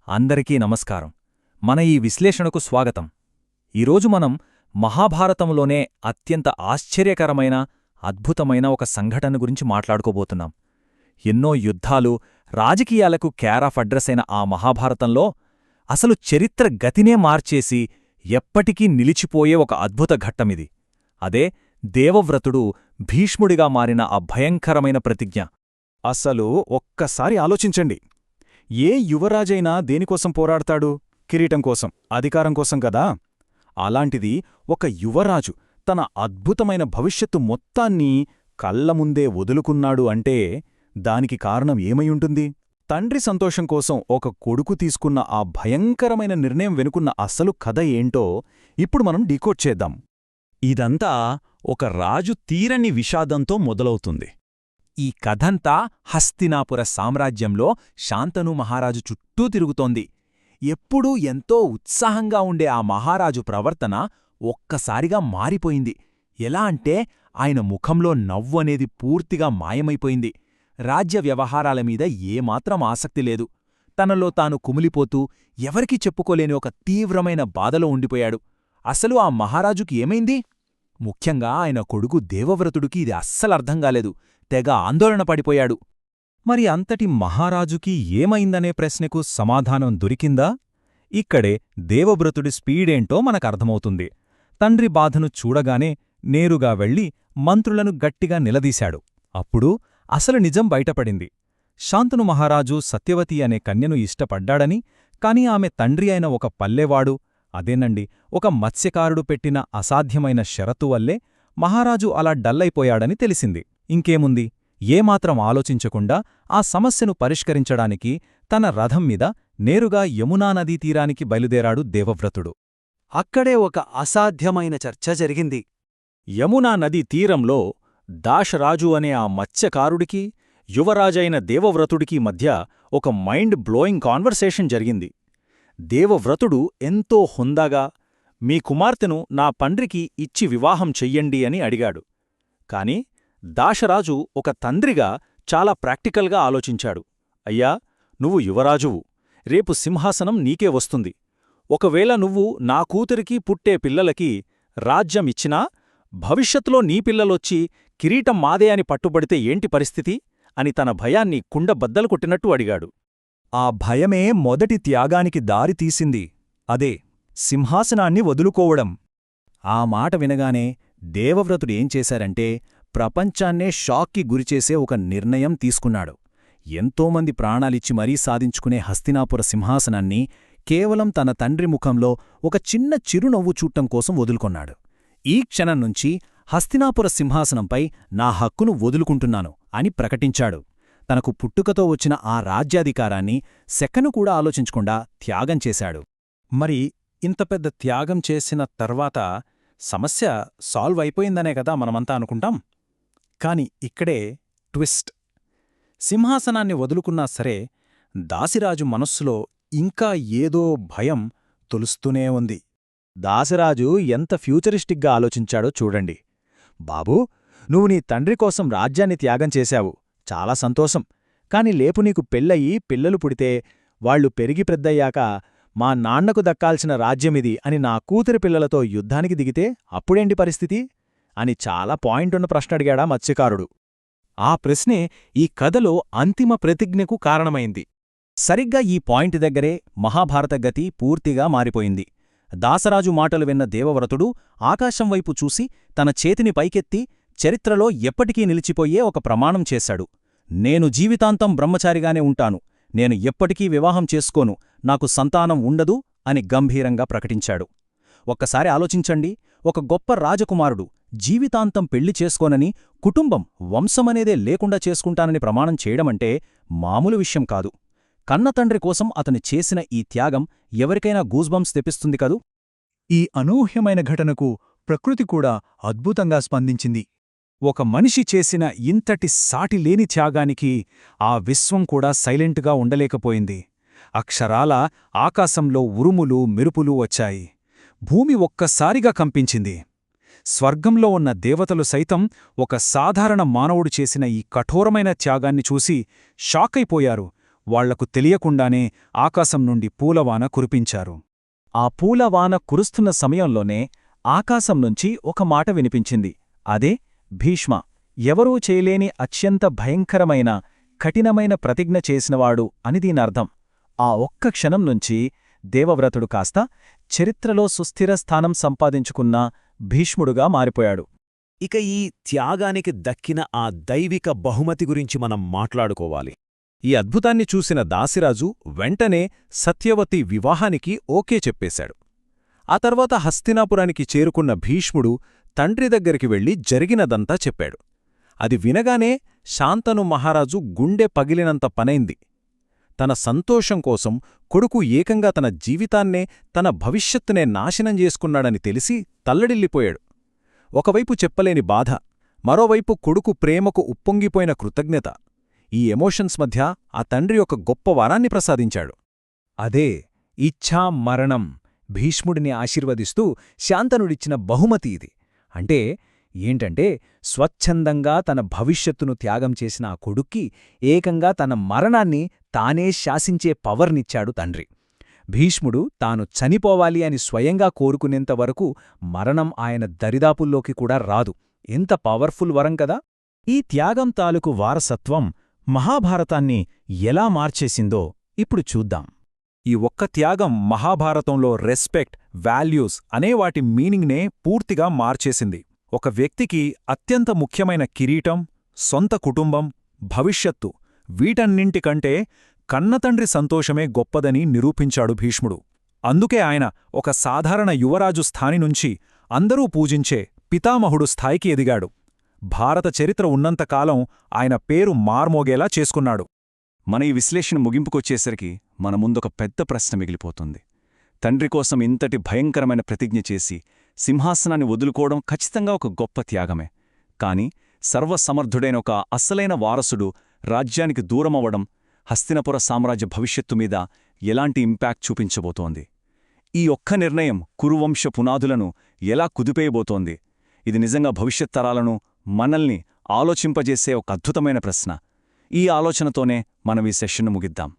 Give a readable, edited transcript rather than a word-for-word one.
అందరికీ నమస్కారం. మన ఈ విశ్లేషణకు స్వాగతం. ఈరోజు మనం మహాభారతంలోనే అత్యంత ఆశ్చర్యకరమైన, అద్భుతమైన ఒక సంఘటన గురించి మాట్లాడుకోబోతున్నాం. ఎన్నో యుద్ధాలు, రాజకీయాలకు కేరాఫ్ అడ్రస్ అయిన ఆ మహాభారతంలో అసలు చరిత్ర గతినే మార్చేసి ఎప్పటికీ నిలిచిపోయే ఒక అద్భుత ఘట్టమిది. అదే దేవవ్రతుడు భీష్ముడిగా మారిన ఆ భయంకరమైన ప్రతిజ్ఞ. అసలు ఒక్కసారి ఆలోచించండి. ఏ యువరాజైనా దేనికోసం పోరాడతాడు? కిరీటం కోసం, అధికారం కోసం కదా. అలాంటిది ఒక యువరాజు తన అద్భుతమైన భవిష్యత్తు మొత్తాన్ని కళ్లముందే వదులుకున్నాడు అంటే దానికి కారణం ఏమైయుంటుంది? తండ్రి సంతోషం కోసం ఒక కొడుకు తీసుకున్న ఆ భయంకరమైన నిర్ణయం వెనుకున్న అసలు కథ ఏంటో ఇప్పుడు మనం డీకోడ్ చేద్దాం. ఇదంతా ఒక రాజు తీరని విషాదంతో మొదలవుతుంది. ఈ కథంతా హస్తినాపుర సామ్రాజ్యంలో శాంతను మహారాజు చుట్టూ తిరుగుతోంది. ఎప్పుడూ ఎంతో ఉత్సాహంగా ఉండే ఆ మహారాజు ప్రవర్తన ఒక్కసారిగా మారిపోయింది. ఎలా అంటే ఆయన ముఖంలో నవ్వు అనేది పూర్తిగా మాయమైపోయింది. రాజ్య వ్యవహారాలమీద ఏమాత్రం ఆసక్తి లేదు. తనలో తాను కుమిలిపోతూ ఎవరికీ చెప్పుకోలేని ఒక తీవ్రమైన బాధలో ఉండిపోయాడు. అసలు ఆ మహారాజుకి ఏమైంది? ముఖ్యంగా ఆయన కొడుకు దేవవ్రతుడికి ఇది అస్సలర్థంగాలేదు. తెగ ఆందోళన పడిపోయాడు. మరి అంతటి మహారాజుకి ఏమైందనే ప్రశ్నకు సమాధానం దొరికిందా? ఇక్కడే దేవవ్రతుడి స్పీడేంటో మనకర్థమవుతుంది. తండ్రి బాధను చూడగానే నేరుగా వెళ్ళి మంత్రులను గట్టిగా నిలదీశాడు. అప్పుడు అసలు నిజం బయటపడింది. శాంతను మహారాజు సత్యవతి అనే కన్యను ఇష్టపడ్డాడని, కాని ఆమె తండ్రి అయిన ఒక పల్లెవాడు, అదేనండి ఒక మత్స్యకారుడు పెట్టిన అసాధ్యమైన షరతు వల్లే మహారాజు అలా డల్లైపోయాడని తెలిసింది. ఇంకేముంది, ఏమాత్రం ఆలోచించకుండా ఆ సమస్యను పరిష్కరించడానికి తన రథం మీద నేరుగా యమునా నదీ తీరానికి బయలుదేరాడు దేవవ్రతుడు. అక్కడే ఒక అసాధ్యమైన చర్చ జరిగింది. యమునా నదీ తీరంలో దాశరాజు అనే ఆ మత్స్యకారుడికి, యువరాజైన దేవవ్రతుడికి మధ్య ఒక మైండ్ బ్లోయింగ్ కాన్వర్సేషన్ జరిగింది. దేవవ్రతుడు ఎంతో హుందాగా, మీ కుమార్తెను నా పండ్రికి ఇచ్చి వివాహం చెయ్యండి అని అడిగాడు. కాని దాశరాజు ఒక తండ్రిగా చాలా ప్రాక్టికల్గా ఆలోచించాడు. అయ్యా, నువ్వు యువరాజువు, రేపు సింహాసనం నీకే వస్తుంది. ఒకవేళ నువ్వు నా కూతురికి పుట్టే పిల్లలకి రాజ్యమిచ్చినా భవిష్యత్తులో నీ పిల్లలొచ్చి కిరీటం మాదే అని పట్టుబడితే ఏంటి పరిస్థితి అని తన భయాన్ని కుండబద్దలు కొట్టినట్టు అడిగాడు. ఆ భయమే మొదటి త్యాగానికి దారితీసింది. అదే సింహాసనాన్ని వదులుకోవడం. ఆ మాట వినగానే దేవవ్రతుడేం చేశారంటే ప్రపంచాన్నే షాక్కి గురిచేసే ఒక నిర్ణయం తీసుకున్నాడు. ఎంతోమంది ప్రాణాలిచ్చి మరీ సాధించుకునే హస్తినాపుర సింహాసనాన్ని కేవలం తన తండ్రి ముఖంలో ఒక చిన్న చిరునవ్వు చూడటం కోసం వదులుకొన్నాడు. ఈ క్షణం నుంచి హస్తినాపుర సింహాసనంపై నా హక్కును వదులుకుంటున్నాను అని ప్రకటించాడు. తనకు పుట్టుకతో వచ్చిన ఆ రాజ్యాధికారాన్ని సెకను కూడా ఆలోచించకుండా త్యాగం చేశాడు. మరి ఇంత పెద్ద త్యాగం చేసిన తర్వాత సమస్య సాల్వ్ అయిపోయిందనే కదా మనమంతా అనుకుంటాం. కాని ఇక్కడే ట్విస్ట్. సింహాసనాన్ని వదులుకున్నా సరే దాసిరాజు మనస్సులో ఇంకా ఏదో భయం తొలుస్తూనే ఉంది. దాసరాజు ఎంత ఫ్యూచరిస్టిక్గా ఆలోచించాడో చూడండి. బాబూ, నువ్వు నీ తండ్రి కోసం రాజ్యాన్ని త్యాగం చేశావు, చాలా సంతోషం. కాని లేపు నీకు పెళ్ళయి పిల్లలు పుడితే వాళ్లు పెరిగి పెద్దయ్యాక మా నాన్నకు దక్కాల్సిన రాజ్యమిది అని నా కూతురి పిల్లలతో యుద్ధానికి దిగితే అప్పుడేంటి పరిస్థితి అని చాలా పాయింటున్న ప్రశ్న అడిగాడా మత్స్యకారుడు. ఆ ప్రశ్నే ఈ కథలో అంతిమ ప్రతిజ్ఞకు కారణమైంది. సరిగ్గా ఈ పాయింట్ దగ్గరే మహాభారత గతి పూర్తిగా మారిపోయింది. దాసరాజు మాటలు విన్న దేవవ్రతుడు ఆకాశం వైపు చూసి తన చేతిని పైకెత్తి చరిత్రలో ఎప్పటికీ నిలిచిపోయే ఒక ప్రమాణం చేశాడు. నేను జీవితాంతం బ్రహ్మచారిగానే ఉంటాను, నేను ఎప్పటికీ వివాహం చేసుకోను, నాకు సంతానం ఉండదు అని గంభీరంగా ప్రకటించాడు. ఒక్కసారి ఆలోచించండి, ఒక గొప్ప రాజకుమారుడు జీవితాంతం పెళ్లి చేసుకోనని, కుటుంబం వంశమనేదే లేకుండా చేసుకుంటానని ప్రమాణం చేయడమంటే మామూలు విషయం కాదు. కన్నతండ్రి కోసం అతను చేసిన ఈ త్యాగం ఎవరికైనా గూస్బంప్స్ తెప్పిస్తుంది కదూ. ఈ అనూహ్యమైన ఘటనకు ప్రకృతి కూడా అద్భుతంగా స్పందించింది. ఒక మనిషి చేసిన ఇంతటి సాటిలేని త్యాగానికి ఆ విశ్వం కూడా సైలెంట్గా ఉండలేకపోయింది. అక్షరాల ఆకాశంలో ఉరుములు మెరుపులు వచ్చాయి. భూమి ఒక్కసారిగా కంపించింది. స్వర్గంలో ఉన్న దేవతలు సైతం ఒక సాధారణ మానవుడు చేసిన ఈ కఠోరమైన త్యాగాన్ని చూసి షాకైపోయారు. వాళ్లకు తెలియకుండానే ఆకాశం నుండి పూలవాన కురిపించారు. ఆ పూలవాన కురుస్తున్న సమయంలోనే ఆకాశం నుంచి ఒక మాట వినిపించింది. అదే భీష్మ, ఎవరూ చేయలేని అత్యంత భయంకరమైన కఠినమైన ప్రతిజ్ఞ చేసినవాడు అని దీనర్థం. ఆ ఒక్క క్షణం నుంచి దేవవ్రతుడు కాస్త చరిత్రలో సుస్థిర స్థానం సంపాదించుకున్న భీష్ముడుగా మారిపోయాడు. ఇక ఈ త్యాగానికి దక్కిన ఆ దైవిక బహుమతి గురించి మనం మాట్లాడుకోవాలి. ఈ అద్భుతాన్ని చూసిన దాసిరాజు వెంటనే సత్యవతి వివాహానికి ఓకే చెప్పేశాడు. ఆ తర్వాత హస్తినాపురానికి చేరుకున్న భీష్ముడు తండ్రి దగ్గరికి వెళ్లి జరిగినదంతా చెప్పాడు. అది వినగానే శాంతను మహారాజు గుండె పగిలినంత పనైంది. తన సంతోషం కోసం కొడుకు ఏకంగా తన జీవితాన్నే, తన భవిష్యత్తునే నాశనం చేసుకున్నాడని తెలిసి తల్లడిల్లిపోయాడు. ఒకవైపు చెప్పలేని బాధ, మరోవైపు కొడుకు ప్రేమకు ఉప్పొంగిపోయిన కృతజ్ఞత. ఈ ఎమోషన్స్ మధ్య ఆ తండ్రి ఒక గొప్ప వరాన్ని ప్రసాదించాడు. అదే ఇచ్ఛా మరణం. భీష్ముడిని ఆశీర్వదిస్తూ శాంతనుడిచ్చిన బహుమతి ఇది. అంటే ఏంటంటే, స్వచ్ఛందంగా తన భవిష్యత్తును త్యాగం చేసిన ఆ కొడుక్కి ఏకంగా తన మరణాన్ని తానే శాసించే పవర్నిచ్చాడు తండ్రి. భీష్ముడు తాను చనిపోవాలి అని స్వయంగా కోరుకునేంతవరకు మరణం ఆయన దరిదాపుల్లోకి కూడా రాదు. ఎంత పవర్ఫుల్ వరం కదా! ఈ త్యాగం తాలూకు వారసత్వం మహాభారతాన్ని ఎలా మార్చేసిందో ఇప్పుడు చూద్దాం. ఈ ఒక్క త్యాగం మహాభారతంలో రెస్పెక్ట్, వాల్యూస్ అనే వాటి మీనింగ్నే పూర్తిగా మార్చేసింది. ఒక వ్యక్తికి అత్యంత ముఖ్యమైన కిరీటం, సొంత కుటుంబం, భవిష్యత్తు వీటన్నింటికంటే కన్నతండ్రి సంతోషమే గొప్పదని నిరూపించాడు భీష్ముడు. అందుకే ఆయన ఒక సాధారణ యువరాజు స్థాని నుంచి అందరూ పూజించే పితామహుడు స్థాయికి ఎదిగాడు. భారత చరిత్ర ఉన్నంతకాలం ఆయన పేరు మార్మోగేలా చేసుకున్నాడు. మన ఈ విశ్లేషణ ముగింపుకొచ్చేసరికి మన ముందొక పెద్ద ప్రశ్న మిగిలిపోతుంది. తండ్రి కోసం ఇంతటి భయంకరమైన ప్రతిజ్ఞ చేసి సింహాసనాన్ని వదులుకోవడం ఖచ్చితంగా ఒక గొప్ప త్యాగమే. కాని సర్వసమర్థుడైన ఒక అస్సలైన వారసుడు రాజ్యానికి దూరమవ్వడం హస్తినపుర సామ్రాజ్య భవిష్యత్తు మీద ఎలాంటి ఇంపాక్ట్ చూపించబోతోంది? ఈ ఒక్క నిర్ణయం కురువంశ పునాదులను ఎలా కుదిపేయబోతోంది? ఇది నిజంగా భవిష్యత్ తరాలను, మనల్ని ఆలోచింపజేసే ఒక అద్భుతమైన ప్రశ్న. ఈ ఆలోచనతోనే మనం ఈ సెషన్ను ముగిద్దాం.